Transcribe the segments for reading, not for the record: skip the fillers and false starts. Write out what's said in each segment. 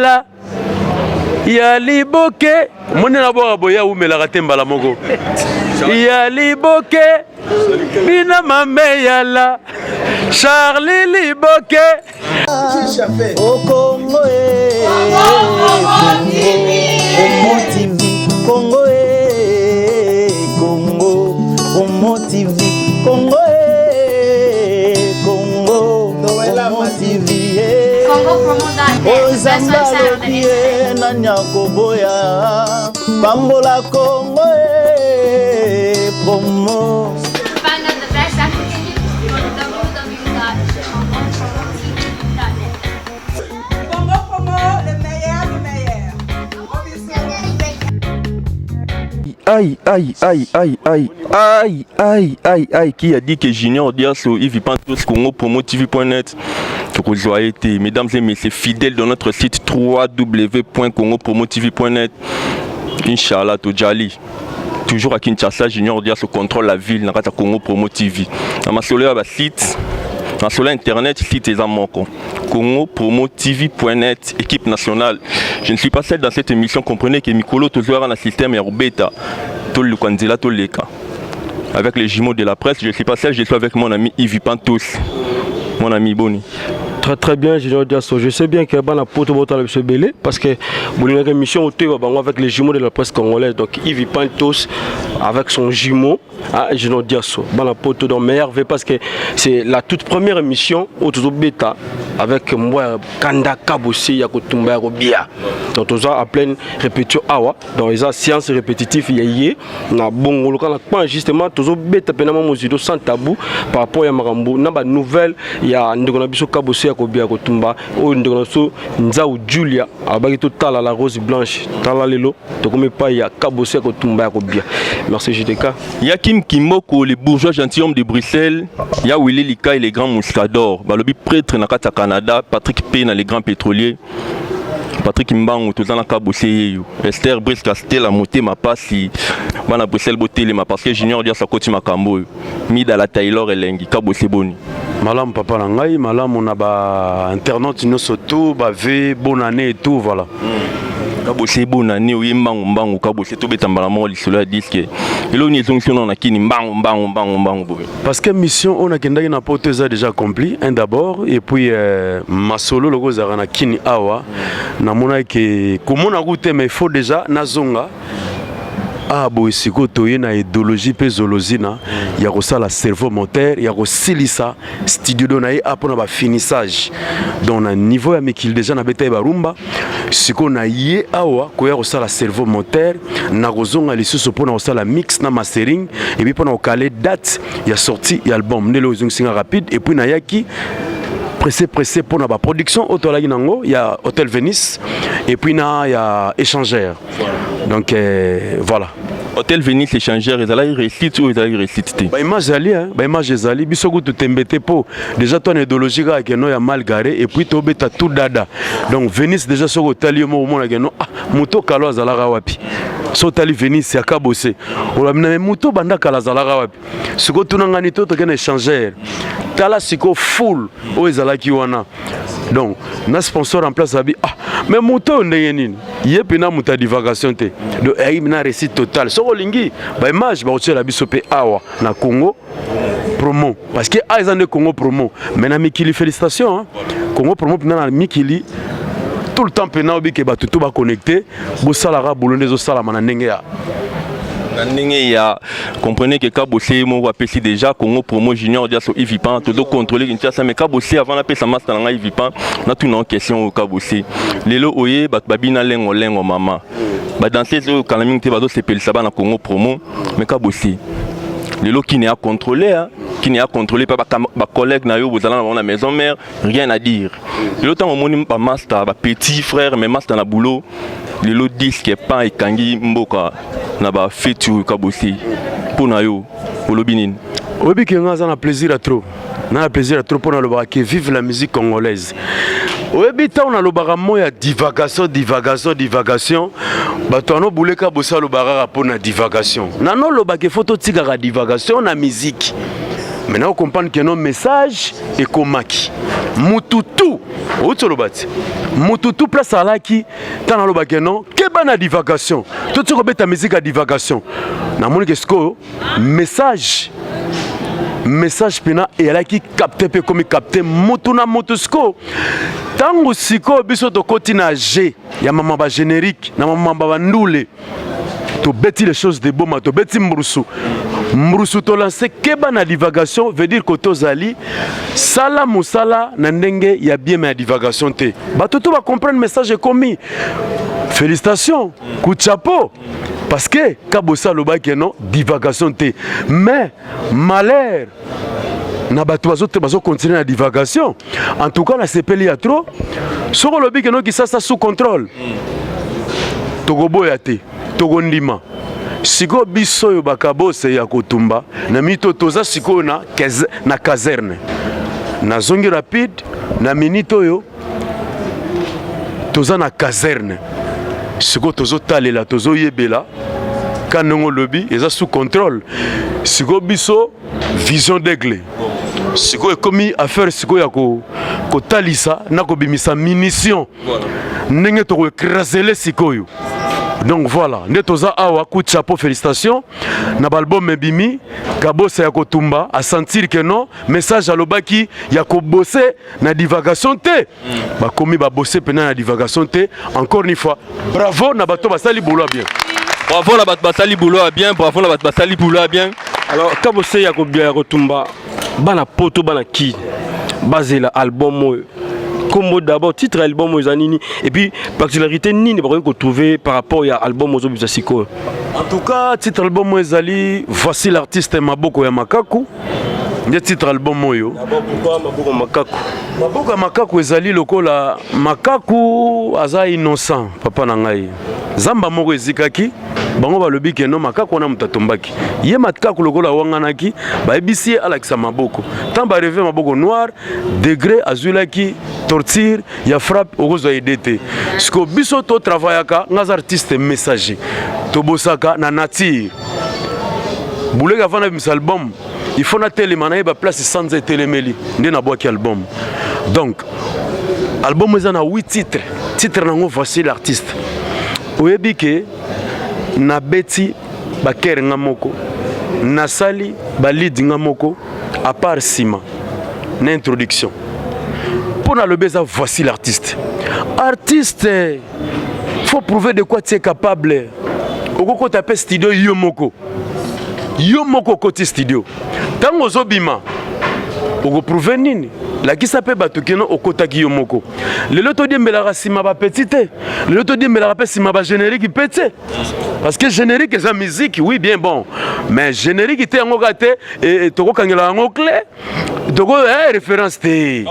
yala ya liboke moni na boka boya umelaka te mbala moko ya liboke bina mame yala Charlie liboke au Congo Congo TV Congo Congo Congo TV Congo Congo Congo TV Ozambaloki na nyakoboya Pambola Congo promo. Aïe, aïe, aïe, aïe, aïe, aïe, aïe, aïe, aïe, qui a dit que Junior Diasso, Yves Pantos, Congo Promo TV.net. Mesdames et messieurs, fidèles de notre site www.congopromotv.net. Inch'Allah, Tojali. Toujours à Kinshasa, Junior Diasso contrôle la ville, dans Congo Promo TV. Dans ma site, dans sur internet, site est à Moko. Congo Promo TV.net, équipe nationale. Je ne suis pas seul dans cette émission. Comprenez que Mikolo toujours dans le système et Robeta, Tolukanzela Toleka. Avec les jumeaux de la presse, je ne suis pas seul, je suis avec mon ami Yves Pantos, mon ami Boni. Très très bien, Junior Diasso. Je sais bien que la pote de se belé parce que vous avez une émission avec les jumeaux de la presse congolaise. Donc Yves Pantos avec son jumeau, Junior Diasso. La pote de Merve parce que c'est la toute première émission au Beta avec moi Kanda Kabossi Yakotumba Robia. Donc tout ça à pleine répétition awa. Donc ils ont séance répétitive yé na bon local justement tout Beta penama mozido sans tabou par rapport à Marambo. Na ba nouvelle il y a ndekona biso Kabossi Kobia Kotumba o ndekona Nzao Julia abaki to tala la rose blanche tala lelo to comme pas ya Kabossi Kotumba Kobia. Merci JDK. Yakim Kimoko, les bourgeois gentilshommes de Bruxelles, ya Willy Lika et les grands mouscadors, balobi prêtre na kata Canada, Patrick Pena les grands pétroliers. Patrick Mbango, tous en Kabossi, Esther Brice Castel, Moté ma passe, Bana Bruxelles Boté, parce que Junior Dia sa côté Makambo, Mida la Taylor et Lengi, Kabossi Boni. Malam papa Langai, malam on a ba internaute nous surtout, ba ve bonne année et tout voilà. Kabossi bonne année, oui Mbango, Kabossi tout betambala mo lisolo a disque. Et là on est donc on a kini Mbango. Parce que mission on a kendaki na pote ça déjà accompli, un d'abord et puis ma solo logo za na kini awa na mona ke comment na route mais il faut déjà na zonga. Ah bon ici quand y a une idéologie pézolosina, il y a aussi la cerveau moteur, il y a aussi lisa studio donaï après on a finissage. Donc un niveau à qu'il déjà na bête barumba, ce qu'on a y awa quoi il y a aussi la cerveau moteur, na rozonga les sous pour na aussi la mix na mastering et puis pendant calé date il y a sorti album né le singa rapide et puis na yaki pressé pour la production autour il y a Hôtel Venice et puis il y a échangeur. Donc voilà. Hôtel Venice échangeur, ils allaient réciter ou ils allaient réciter. Bah image ali hein, bah image ali, bisogo tout embêté pour déjà ton idéologie là que non y a mal garé et puis to beta tout dada. Donc Venice déjà sur hôtel yo mo na que non moto kalo azalaka wapi. So tali Venice ya Kabossi. On a même moto banda kala azalaka wapi. Siko tunangani to to kena échangeur. Tala siko full o ezalaki wana. Donc na sponsor en place abi mais moto ndenge nini yepe na muta divagation te donc ay na récit total so lingi ba image ba otela biso pe awa na Congo promo parce que aizande Congo promo mais na mikili félicitations hein? Congo promo na mikili tout le temps pena obi ke ba tout ba connecter bo salara bolonde zo sala mana ndenge ya comprenez que Kabossi mo appelle déjà Congo Promo Junior Diasso Yves Pan tout contrôler Kinshasa mais Kabossi avant la paix ça master na Yves Pan na tout non question au Kabossi lelo oye bat babina lengo mama ba danser au kalaming te bado sepel ça na Congo Promo mais Kabossi lelo qui n'est à contrôler hein qui n'est à contrôler pas ba collègue na yo vous allez dans la maison mère rien à dire lelo tant au moni pas master ba petit frère mais master na boulot lelo disque pas ekangi mboka na ba fetu Kabossi pour na yo olobinin obi ke ngaza na plaisir à trop pour na loba que vive la musique congolaise obi ta on a lobaka moya divagation bato ano boule Kabossi lobaka pour na divagation nano loba ke photo tika divagation na musique Maintenant, on comprend que nos messages est comme qui. Mututu, Mututu place à la qui, tant dans le bac non, que ban divagation. Tout ce qu'on ta musique à divagation. Na mon que message pena et là qui capte peu comme capte mutuna motosko. Tango siko biso to kotina G, ya maman ba générique, na maman ba ndule. To beti les choses de bon, to beti Mrusu to lancer keba na divagation veut dire que tozali sala musala na ndenge ya bien ma divagation te. Ba tout va comprendre message commis. Félicitations, coup de chapeau. Parce que kabosa loba que non divagation te. Mais malheur na bato bazo continuer la divagation. En tout cas na sepeli ya trop. Soko lobi que non qui ça sous contrôle. Togoboya te, togondima. Siko biso yo bakabose ya kotumba na mito toza siko na caserne na zongi rapide na minito yo toza na caserne siko tozo talela tozo yebela kanongo lobby eza sous contrôle siko biso vision d'aigle siko ekomi affaire siko ya ko talisa na ko bimisa munition ndenge to ko écraser siko yo. Donc voilà, Netoza Awa, coup de chapeau, félicitations. Na album Mbimi, Kabose Yako Tumba, à sentir que non, message à l'obaki, Yako bossé, na divagation te. Ba komi ba bossé pendant la divagation te. Encore une fois, bravo, Nabato Basali Boula bien. Bravo, Nabato Basali Boula bien, bravo, Nabato Basali Boula bien. Alors, Kabose Yako Tumba, bana poto, bana ki, basé l'album. Comme d'abord titre album aux anini et puis particularité nini par exemple trouver par rapport à album aux autres siko. En tout cas titre album aux ali voici l'artiste Maboko ya Makaku. Le titre album moyo. Pourquoi Maboko Makaku? Maboko ya Makaku ezali lokola Makaku aza innocent papa na ngai. Zamba moko ezikaki bango balobi ke no Makaku na mutatombaki. Ye Makaku lokola wanganaki ba ebisi alakisa maboko. Tant ba rêver maboko noir degré azulaki torture ya frappe okozo edete. Siko biso to travaillaka ngaz artiste messager. To bosaka na nature. Boulega vana bis album. Il faut na télémana ba place sans télémeli. Ndé na boaki album. Donc album ezana 8 titres. Titre nango voici l'artiste. Oyebi ke na beti ba ker ngamoko. Na sali ba lead ngamoko à part Sima. Na introduction. Pour le baiser, voici l'artiste. Artiste, faut prouver de quoi tu es capable. Oko tape studio Yomoko. Yomoko côté studio. Tango zobima. Oko prouver nini. La qui s'appelle Batukino au kota Yomoko. Le loto di mbela sima ba petite. Le loto di mbela sima ba générique petit. Parce que générique c'est la musique, oui bien bon. Mais générique était en gâté et toko kangela en clé. Toko référence té.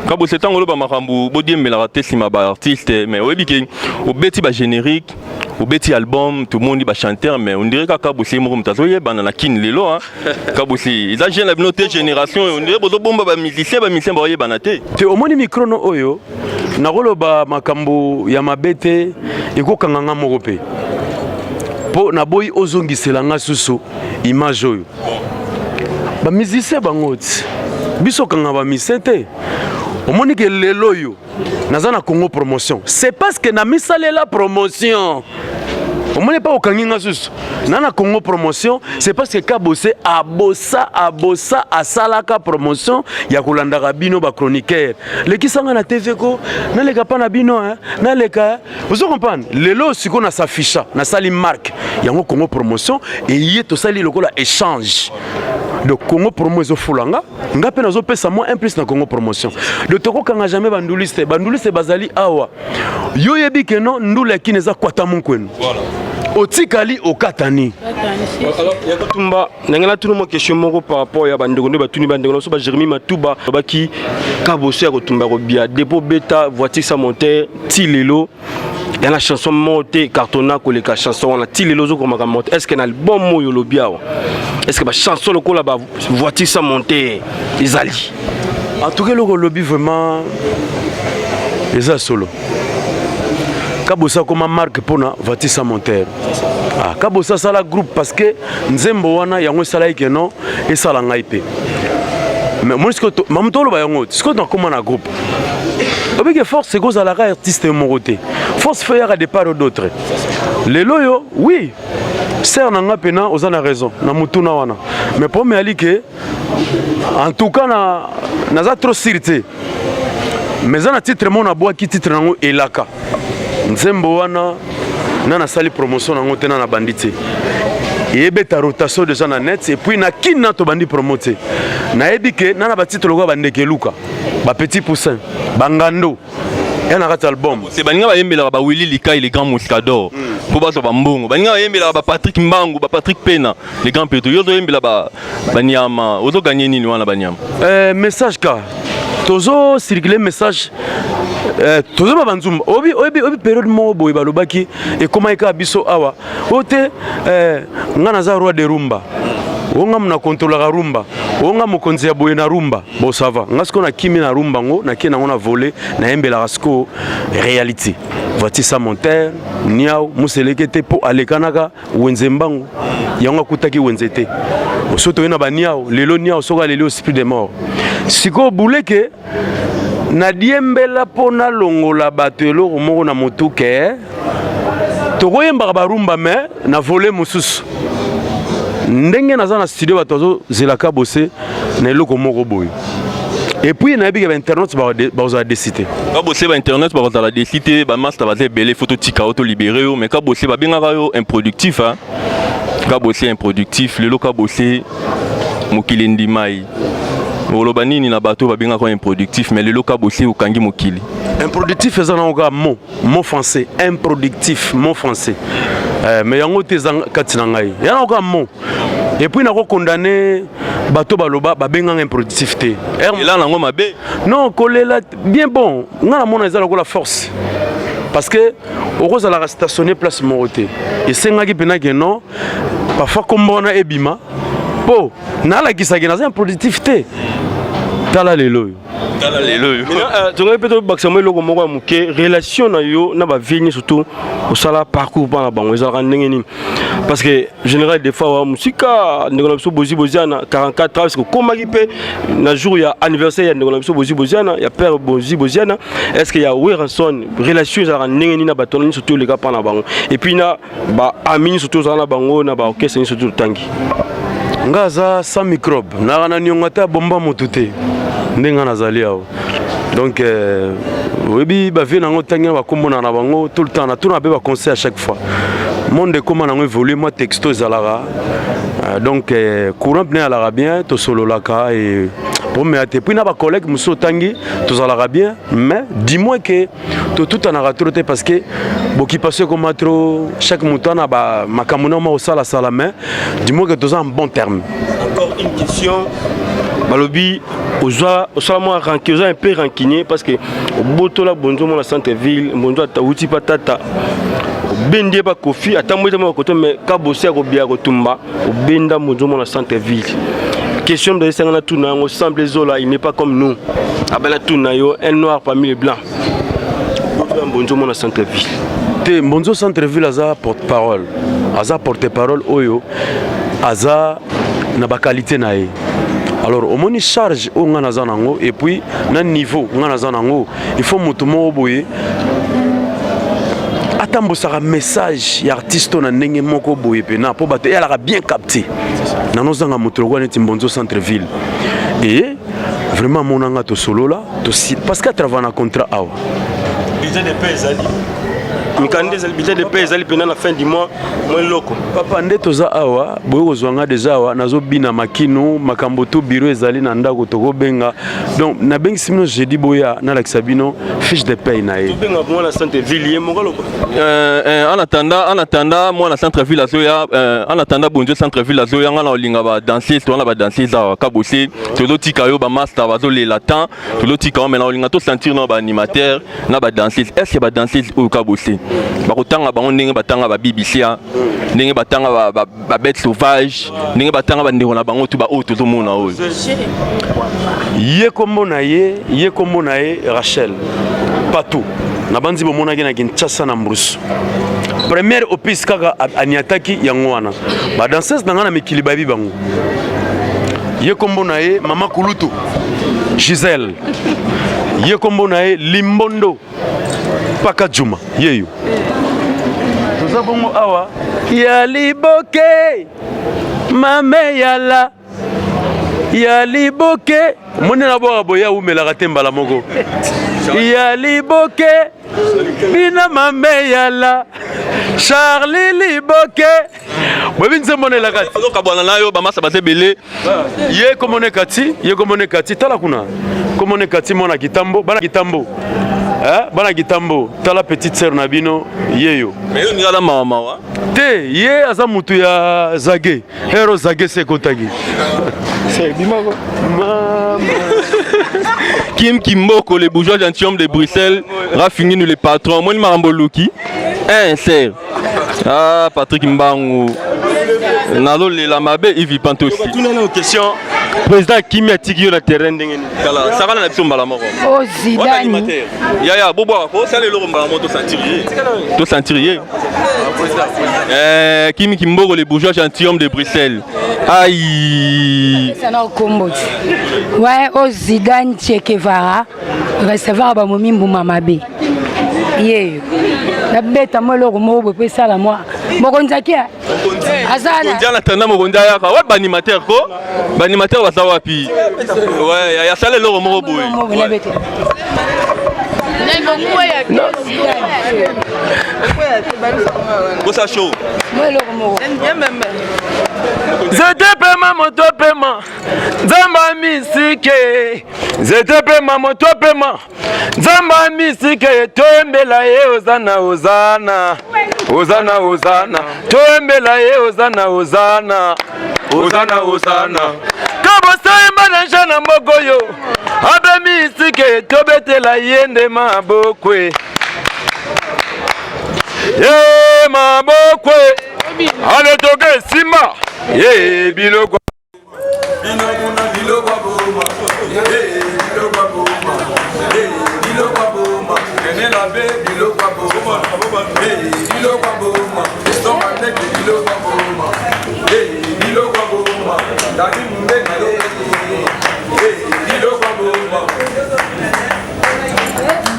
Kabose tango lo ba makambu bo di mbela sima ba artiste mais oui bien au beti ba générique. Au beti album, tout le monde va chanter, mais on dirait que Kabose moko mutazoye banana kin lelo hein. Kabose, ils agissent la nouvelle génération, on dirait bozo bomba ba musicien ba oye banate. Te au moni micro no oyo, na rolo ba makambo ya mabete eko kanganga moko pe. Po na boyi ozongisela nga susu image oyo. Ba musicien bangoti. Biso kanga ba misete. Au moni ke lelo yo. Nazana Congo promotion. C'est parce que na misale la promotion. On n'est pas au Kanginga sus. Nana Congo promotion, c'est parce que Kabose abossa à Salaka promotion, ya kolanda rabino ba chroniqueur. Les qui sont na TV ko, na les pas na bino hein, na les cas. Vous comprenez? Lelo siko na s'afficha, na sali marque, ya Congo promotion et y to sali lokola échange. De Congo promotion fulanga, ngape nazo pesa moi un plus na Congo promotion. De toko kanga jamais banduliste bazali awa. Yo yebi ke non ndula ki neza kwata munkwenu. Voilà. Otikali okatani. Alors Yakotumba, nangala tout le monde question moko par rapport ya bandegondo batuni bandegondo so ba Jérémy Matuba baki Kabose Yakotumba robia dépôt bêta voiture sa monter tilelo. Il y a la chanson montée cartonna koleka chanson on a tilelo zo komaka monter. Est-ce que na album moyo lobia? Est-ce que ba chanson loko la ba voiture sa monter ezali? En tout cas le lobby vraiment eza solo. Kabosa comme marque pour na Vatissa Monter. Kabosa sala groupe parce que nzembo wana yango sala ikeno et sala ngaipe. mais moi ce que mamtolo ba yango ce que dans comment na groupe obike force c'est cause à la artiste mon côté force faire à des part d'autres les loyo oui ser nanga pena ozana raison na mutuna wana mais pour me ali que en tout cas na za trop sûreté mais un titre mon aboa qui titre nango elaka nzembo wana na sali promotion nango tena na bandité et beta rotation déjà na net et puis na kina to bandi promoter na ebike na ba titre logo bandeke luka ba petit poussin bangando et na rat album c'est baninga ba yembela ba Willy Lika les grands Moscador pour ba so bambongo baninga yembela ba Patrick Mbangu ba Patrick Pena les grands Petro yo yembela ba banyama ozo gagner nini wana banyama message ka tozo circuler message tozo ba banzumba obi période mo boy balobaki et comment eka biso awa ote ngana za roi de rumba onga mna contrôler la rumba onga mokonzi ya boye na rumba bo ça va ngasko na kimi na rumba ngo na kina ngona voler na embela rasko réalité voici ça mon terre niao muselekete po alekanaka wenzembango yango kutaki wenzete osoto ina ba niao lelo niao soka lelo esprit de mort siko bouleke na diembela pona longola batelo moko na motuke tokoyemba ba rumba mais na voler mususu ndenge naza na studio batozo zelaka bosse na eloko moko boy et puis na biga internet ba za décider ka bosse ba internet ba za la décider ba master ba belé photo tika auto libéré mais ka bosse ba bengaka yo improductif hein ka bosse improductif le loka bosse mokili ndimai oloba nini na bato ba bengaka improductif mais le loka bosse okangi mokili improductif ezana oka mot français improductif mot français mais yango te katina ngai yana oka mot et puis na ko condamner bato baloba ba benganga improductivité et là nango mabe non kolela bien bon ngana mona ezala ko la force parce que oroza la stationner place moroté et sengaki pena que non parfois kombona ebima po na la kisaki na improductivité tala lelo tu as peut-être baxamé le mot muke relation na yo na ba vie surtout au sala parcours ba na bango ezala ndenge nini parce que général des fois musika ndeko biso bozi boziana 44 ans parce que comme pe na jour ya anniversaire ya ndeko biso bozi boziana ya père bozi boziana est-ce qu'il y a Weranson relation ezala ndenge nini na batoni surtout les gars pa na bango et puis na ba amini surtout na bango na ba orchestre surtout tangi ngaza sans microbe na na nyongata bomba motute ndenga nazali awo donc webi ba vie nango tanga ba kombona na bango tout le temps na tout na be ba conseil à chaque fois monde comment nango évoluer moi texto zalara donc courant bien alara bien to solo laka et pour me ate puis na ba collègue muso tangi to zalara bien mais dis-moi que tout en a trop parce que boki passé comme trop chaque mouton na ba makamuna ma au sala main dis-moi que tu as un bon terme. Encore une question balobi oza moi ranqué un peu rancunier parce que au botola bonzo mon centre-ville bonzo tauti patata bendé ba kofi atamwe mo koto mais ka bossi ko bia ko tumba au benda bonzo mon centre-ville question de sangana tuna on semble zola il n'est pas comme nous abala tuna yo un noir parmi les blancs bonzo mon centre-ville te bonzo centre-ville aza porte-parole aza porte-parole oyo aza na ba qualité nae. Alors au moins charge au ngana zanango et puis na niveau ngana zanango il faut mutumo boye atambo sara message ya artiste na ndenge moko boye pena po bato elle a bien capté na nozanga mutuloko neti mbonzo centre ville et vraiment mon anga to solo là to parce qu'à travers un contrat awa budget de paix ali mikande za budget de paix ali pena na fin du mois moins loko papa ndeto za awa boye kozwanga déjà awa nazo bina makino makambo to bureau ezali na ndako toko benga donc na bengi simino je dis boya na la sabino fiche de paix na e benga moi la centre ville mo loko en attendant moi la centre ville azoya en attendant bonjo centre ville azoya ngana olinga ba danser to na ba danser za kabosé to lotika yo ba master bazo le latin to lotika mais na olinga to sentir na ba animateur na ba danser est-ce que ba danser au kabosé bakotanga bango ndenge batanga ba BBC ndenge batanga ba bête sauvage ndenge batanga ba ndeko na bango tu ba auto to mona oyo ye kombo na ye Rachel Patou na banzi bomona ki na Kinshasa na Mbrusu première opus kaka aniataki yango wana ba danseuse na ngana mikili babi bango ye kombo na ye Mama Kulutu Gisèle, ye kombo na ye Limbondo Paka Juma yeyo toza bongo awa ya liboke mame yala ya liboke moni na boka boya umelaka te mbala moko ya liboke bina mame yala Charlie liboke bobi nzembo na lakati azoka bwana nayo bamasa bazebele ye komone kati tala kuna komone kati mona kitambo bana kitambo tala petite sœur na bino yeyo mais yo ngala mawa te ye aza mutu ya Zage hero Zage se kotaki c'est bimako mama Kim Kimboko le bourgeois gentilhomme de Bruxelles Rafini nous les patrons moi ni marambo luki sœur ah Patrick Mbangu nalo le la mabe Yves Panto aussi tuna na question président Kimi atiki yo na terrain ndengeni kala ça va na biso mbala moko o Zidane ya bobo ko ça le lo mbala moko to sentirier Kimi Kimboko le bourgeois gentilhomme de Bruxelles aïe ça na kombo ouais o Zidane Che Guevara recevoir ba momi mbuma mabe yeyo na beta mo lo mo bo pesa la moi mokonzaki azana ndiana tanda mokonda yaka wa banimateur ko banimateur wa sawapi ouais ya sale lo mo boy Bossa show. Zete pema moto pema Zamba misike Zete pema moto pema Zamba misike Toembela ye ozana ozana Ozana ozana Toembela ye ozana ozana Ozana ozana Kabo saimba na jana mogoyo Abe misike Tobetela yende mabokwe Ye mabokwe Ale toge simba Ye biloko Binoguna biloko boma biloko boma biloko boma Kenela be biloko boma biloko boma Soma neke biloko boma biloko boma Dadi mbena biloko boma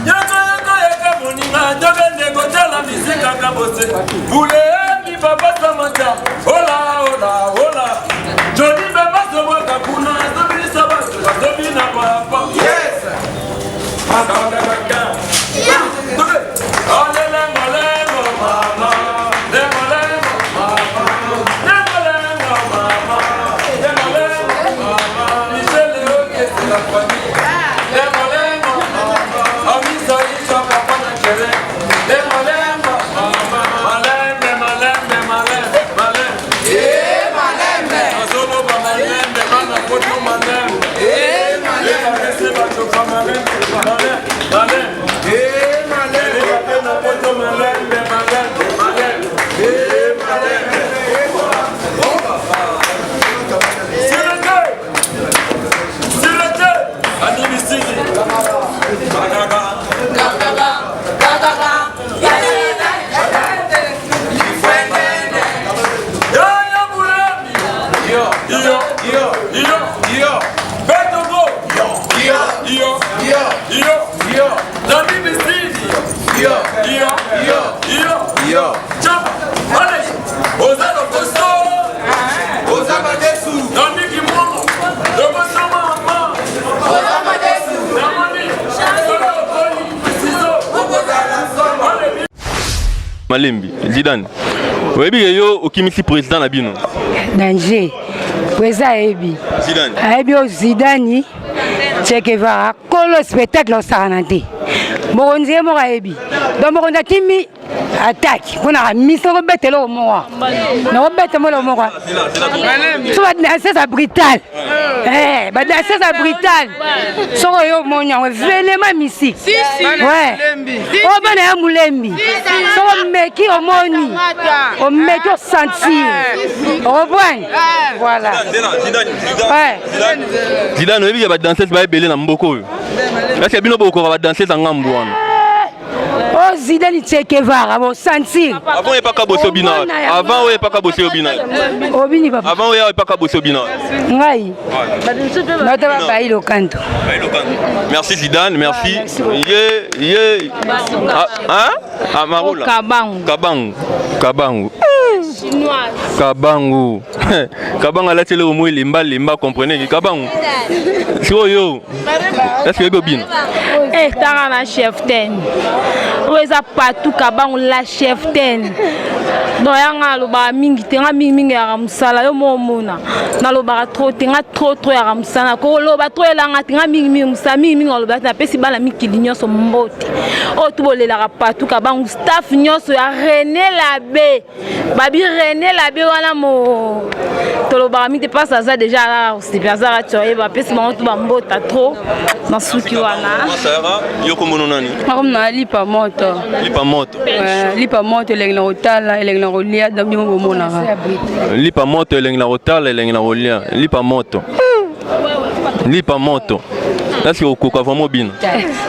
Yaka moninga Jogende kotela misika kabose Bule mi papa samanja Hola hola hola Joni beba sobo kakuna Zobini saba Zobini na papa Yes Akakaka Lengo lengo mama Lengo lengo mama Lengo lengo mama Lengo lengo mama Michelle oke sila kwani Lengo lengo mama Amisa isha papa na kere Lengo lengo mama Malembe malembe malembe Malembe malembe Azolo ba malembe Mana koto malembe malembe Seba choka malembe Malembe malembe Malembe koto malembe Malembe malembe Sirete Animi Sidi Kagaga Malembi Zidane oyebi yo okimisi président na bino danger président ebi Zidane ayebi o Zidane Che Guevara kolo spectacle osakana te mokonzi ye moko ayebi donc mokonzi atimi attaque mpona miso kobetela o moko nakobeta mo lo moko so badanse za brutal badanse za brutal soko oyo monyango velema misik oyo bana ya molembi soko omeki omoni omeki osentir okoprendre voilà Zidane oyebi ya badanseuse baebele na mboka oyo ese bino bokoka badanseuse ya ngambu wana o Zidane Che Guevara, bon sentir. Avant, il n'y a pas qu'à bosser au bina. Avant, il n'y a pas qu'à bosser au bina. Obini papa. Avant, il n'y a pas qu'à bosser au bina. Ngai. Notaba bailo kanto. Merci Zidane, merci. Ah, Maroula. Kabangu. Kabangu. Kabangu a laissé le mot limba, comprenez. Kabangu. C'est yo. Est-ce que vous avez bien? Eh, t'as un chef ten. Où est-ce partout Kabangu la chef ten? Donc yanga loba mingi tenga mingi ya ramsala yo momona. Na loba trop ya ramsala. Ko loba trop elanga tenga mingi musa mingi loba na pesi bala mikili nyonso mbote. O tubolela partout Kabangu staff nyonso ya René Labé. Babi René Labé wana mo. Toloba mi te passe ça déjà là, c'est bien ça tu vois, pesi bango to bambota trop. Na suki wana. Yo komono nani? Makomna lipa moto. Lipa moto lengna otala lengna rolia dambi mo mona. Lipa moto lengna otala lengna rolia. Lipa moto. Est-ce que vous coupez vraiment bien?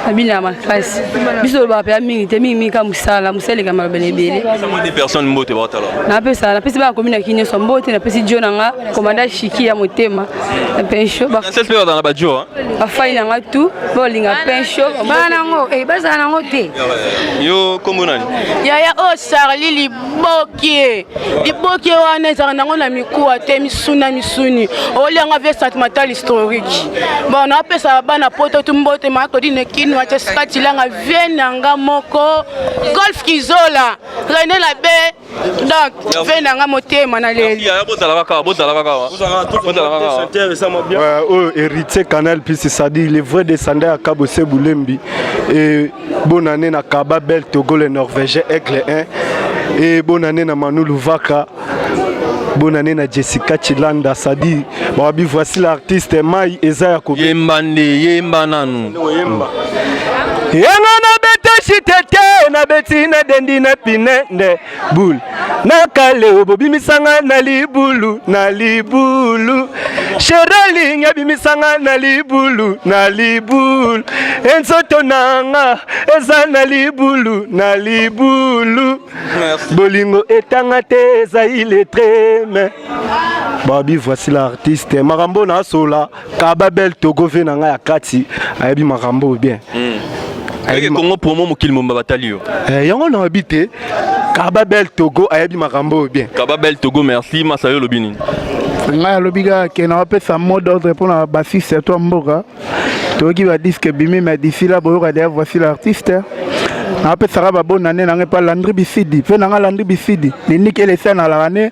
Abina makasi. Biso ba pe mingi ka musala ka malbelebele. Comment des personnes mbote batala? Na pesa ba komina kinyo so mbote na pesi jona nga komanda shiki ya motema. Na pensho ba. C'est ce dans la badio hein. Ba fai na nga tu, ba linga pensho. Bana ngo baza na ngo te. Yo kombo nani? Yaya o Charlie Libokie. Libokie wana za nango na mikuwa te misuni. Olianga ve sentimental historique. Bon na pesa bana poto tumbote makodi ne kinwa cha skati langa venanga moko golf kizola René Labé donc venanga motema na leli Ouais, héritier Canal puis ça dit les vrais descendants à Kabose Boulembi et bonne année na Kaba Bel Togo le Norvégien Aigle 1 et bonne année na Manu Luvaka. Bonne année à Jessica Chilanda, ça dit, voici l'artiste Mai Ezaya Kobe. Yemba nanu. Yana na bete shitete na beti na dendi na pinende bul na kale obobi misanga na libulu sherali nyabi misanga na libulu enzoto nanga eza na libulu bolingo etanga te eza iletreme. Babi voici l'artiste Marambo na sola Kababel Togo venanga ya kati ayebi Marambo bien. Avec Congo promo mokili momba batalio. Yango na habité Kababel Togo ayebi Marambo bien. Kababel Togo merci Masayo Lobini. Nga lobiga ke na pesa mot d'ordre pour la bassiste toi mboka. Toki va disque bimi mais d'ici là boyo ka voici l'artiste. Na pesa ba bonne année na pas Landry Bisidi. Fe na Landry Bisidi. Ni nique les scènes à l'année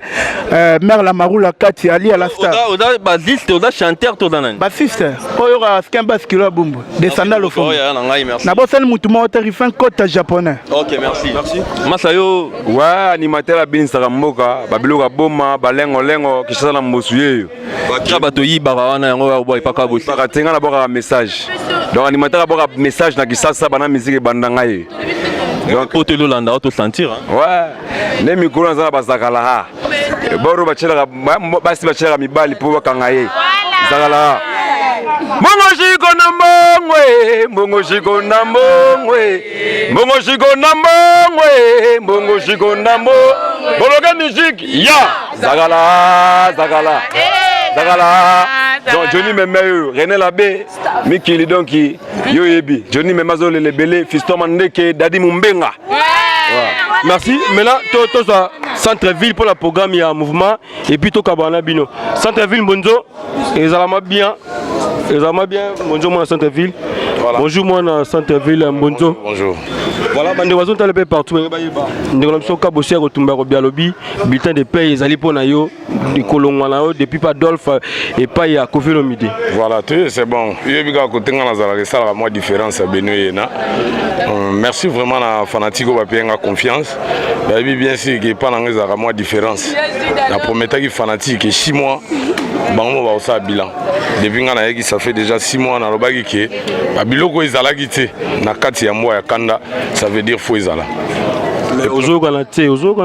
mère la Maroula Kati Ali à la star. Oda bassiste, oda chanteur to danani. Bassiste. Oyo ka skamba skilo bumbu. Descendant le fond. Merci. Na bossel mutu mo tarifin côte japonais. OK, merci. Masayo ouais animateur à Bin Saramboka, babiloka boma, balengo kishasa na mbosuye. Bakira bato yibara wana yango ba ipaka bosi. Bakatenga na boka message. Donc animateur boka message na kisasa bana musique bandanga ye. Donc pour te lolanda auto sentir hein. Ouais. Les micros na bazakala ha. Boro bachela basi bachela mibali po bakanga ye. Zakala. Mongo shiko na mbongwe. Bologa musique ya. Zakala. Donc Johnny Memeyo, René Labé, Mikili Donki, Yoyebi, Johnny Memazo le belé, Fiston Mandeke, Dadi Mumbenga. Merci. Maintenant, tout ça, centre-ville pour le programme, il y a un mouvement. Et puis, tout Kabana Bino. Centre-ville, bonjour. Ils ont bien. Bonjour, moi, centre-ville. Voilà. Bonjour, moi, centre-ville. Bonjour. Bonjour. Voilà, bande oiseaux talibé partout. Nous sommes Kabossi à Rotumba Robialobi, bulletin de paix, ils allaient pour Nayo, du Colombo, depuis pas Dolph et pas il y a Kofi Lomidi. Voilà, c'est bon. Merci vraiment à la fanatique qui a confiance. Bien sûr, qu'il n'y a pas de différence. La première qui est fanatique, 6 mois, on va aussi bilan. Depuis que ça fait déjà 6 mois, on a dit ça veut dire qu'il faut. Mais Ozo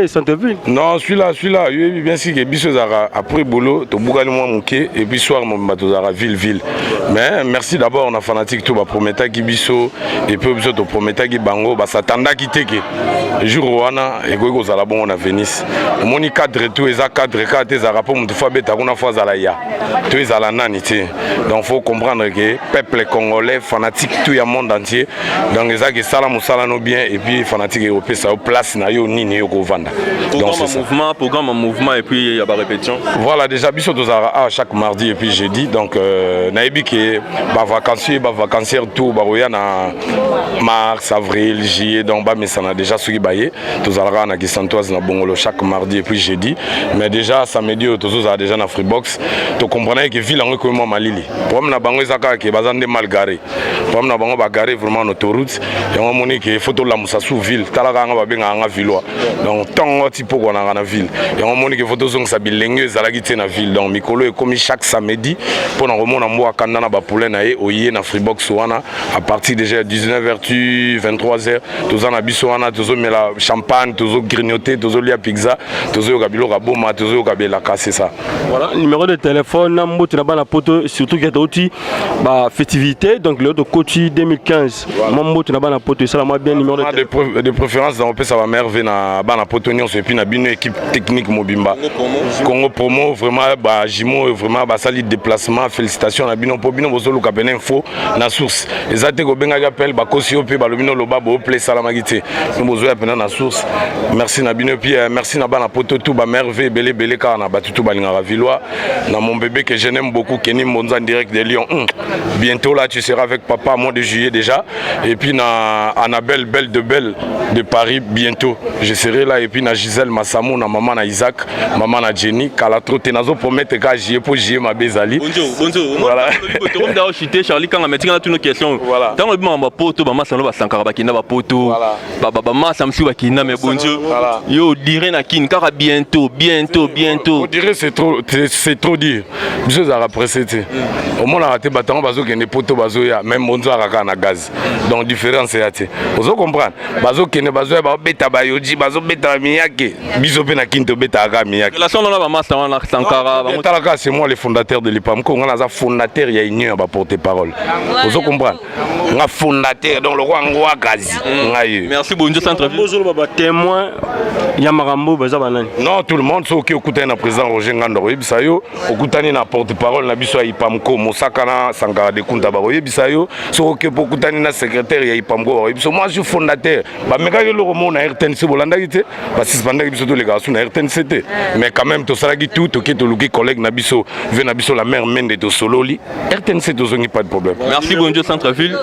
Centreville. Non, celui-là, oui, bien sûr que biso après boulot, to bougani moi mouké et puis soir mon batozara ville. Mais merci d'abord on a fanatique tout ba prometa ki biso et puis biso to prometa ki bango ba satanda ki teke. Jour wana et go zala bon on a Venise. Moni cadre tout eza cadre ka te za rapport mutu fa beta kuna fa zala ya. Tu es à la nanité. Donc faut comprendre que peuple congolais fanatique tout le monde entier. Donc les gens salam no bien et puis fanatique européen ça place na yo nini yo ko vanda. Donc c'est programme en mouvement et puis il y a pas répétition. Voilà déjà biso tozara chaque mardi et puis jeudi donc naebi que vacancier tout baroya na mars avril juillet donc ba mesana déjà soki baye tozara na Gisantoise na Bongolo chaque mardi et puis jeudi mais déjà samedi tozoza déjà na Freebox to comprenez que ville en comme malili problème na bango ezaka ke bazande mal garé problème na bango ba garé vraiment en autoroute et on moni que photo la musa sous ville talaka nga ba benga nga villois donc tant tipo ko na ville et on moni que photo zong sa bilenge zalaki te na ville donc mikolo e comme chaque samedi pour na remona mbo akanda na ba poulet na e oye na Freebox wana à partir déjà 19h 23h toza na biso wana tozo mela champagne tozo grignoter tozo lia pizza tozo kabilo ka boma tozo kabela c'est ça. Voilà numéro de téléphone mbote na bana poto surtout que toti ba festivité donc le de Coty 2015 mbote na bana poto ça la bien numéro de préférence dans ça va merveille na bana poto nyons et puis na bino équipe technique Mobimba Congo promo vraiment ba jimo vraiment ba sali déplacement félicitations na bino po bino bozolo ka ben info na source ezate ko benga appel ba kosi op ba lobino loba bo play salamagité nous bozo ya pena na source merci na bino puis merci na bana poto tout ba merveille belé ka na batutu balinga villois na mon bébé que je n'aime beaucoup Kenny Monza en direct de Lyon. Bientôt là tu seras avec papa au mois de juillet déjà et puis na Annabelle Belle de Paris bientôt je serai là et puis na Gisèle Massamou na maman na Isaac maman na Jenny Kalatro tenazo promettre ka jier pour jier ma bezali. Bonjour. Voilà. Comme d'ailleurs chité Charlie quand on mettre toutes nos questions. Voilà. Tant que ma poto ba masalo ba sankara ba kinda ba poto. Ba massa msu ba kinda mais bonjour. Yo dirait na kin car bientôt. On dirait c'est trop dire. Biso za pressé. Au moins raté batango bazo kende poto bazo ya même bonzo araka na gaz. Donc différence c'est até. Vous comprendre. Bazo kende bazo ba beta ba yoji bazo beta miyake. Biso pe na kinto beta aga miyake. Relation na ba massa na sankara ba Talaka c'est moi le fondateur de l'IPAMCO. On a fondateur il y a union ba porter parole. Vous comprendre. On fondateur donc le roi ngwa gazi. Merci bonjour Centreville. Bonjour baba témoin ya marambo baza banani. Non tout le monde so ki okutana na président Roger Ngando oyebisa yo okutani na porte-parole na biso ya IPAMCO Mosaka na Sankara de Kunta ba oyebisa yo so ki okutani na secrétaire ya IPAMCO oyebisa moi je suis fondateur ba meka yo lo mo na RTNC bolanda kité ba suspendre biso to les gars na RTNC mais quand même to salaki tout to ki to luki collègue na biso ve na biso la mère Mende to sololi RTNC to zongi pas de problème. Merci bonjour Centreville.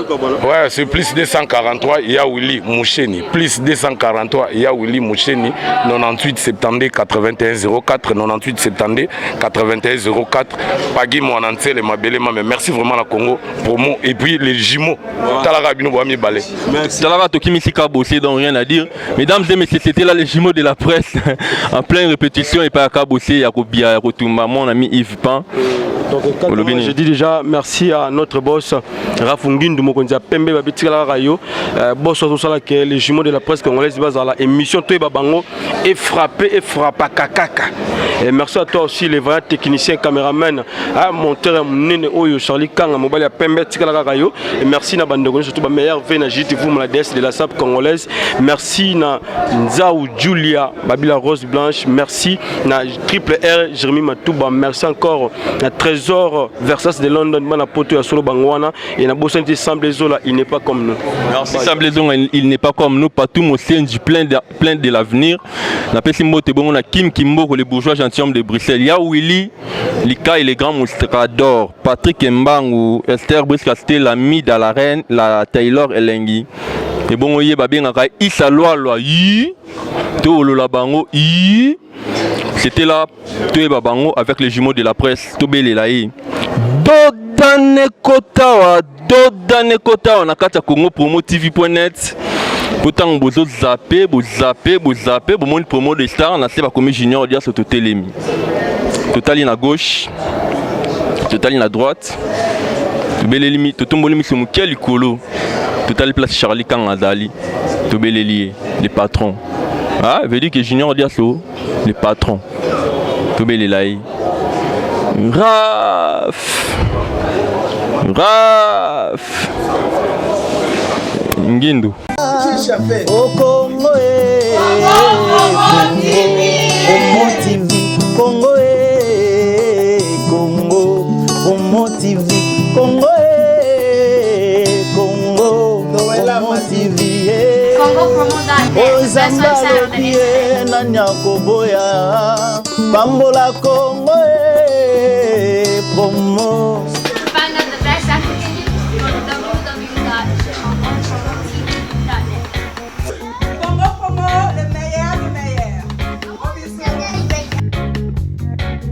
Ouais c'est plus 243 il y a Willy Moucheni plus 243 il y a Willy Moucheni 98 70 81 04 98 70 81 04 Pagui Mouananse les Mabele mais merci vraiment la Congo promo et puis les jumeaux Talaka Bino Boami Balé. Merci. Talaka Toki Misika Bossé donc rien à dire. Mesdames et messieurs c'était là les jumeaux de la presse en pleine répétition et pas à Bossé Yakobia Yakotumba mon ami Yves Pan. Donc je dis déjà merci à notre boss Rafungin de Mokonza Pembe Babitikala Rayo boss Sosala que les jumeaux de la presse congolaise basent à la émission Toy Babango et frappé kakaka. Et merci à toi aussi les vrais techniciens caméramans monteur Nene Oyo Charlie Kanga Mobile Pembe Tikala Rayo et merci na bande surtout ba meilleur vena JTV la DS de la SAP congolaise. Merci na Nzao Julia Babila Rose Blanche, merci na Triple R Jérémy Matouba, merci encore na Trésor Versace de London bana poto ya solo bangwana et na Bossanti Samblezola il n'est pas comme nous. Merci Samblezola il n'est pas comme nous partout mon du plein de l'avenir. Na pesi mbote bongo na Kim Kimboko les bourgeois gentilshommes de Bruxelles. Ya Willy Lika et les grands mostradors Patrick Mbangu Esther Briskaste l'ami de la reine la Taylor Elengi. Et bon oye ba bengaka Issa Loa yi to lo la bango yi. C'était là Toye Babango avec les jumeaux de la presse Tobele Laï. Dodane Kotawa na kata Congo promo TV.net. Pourtant bozo zappé bon monde promo de star na seba comme junior dia sur Totelemi. Total à gauche, Total à droite. Tobeleli totomboli miso mukia likolo. Total place Charlie Kangadali. Tobeleli les patrons. Ah, veut dire que Junior Diasso les patrons. Tobeleli. Raf. Ngindu. Au Congo, Congo TV, Congo, Congo, Congo TV, Congo, Congo, Congo TV, Ozambalobi na Nyakoboya, Bambola Congo, promo.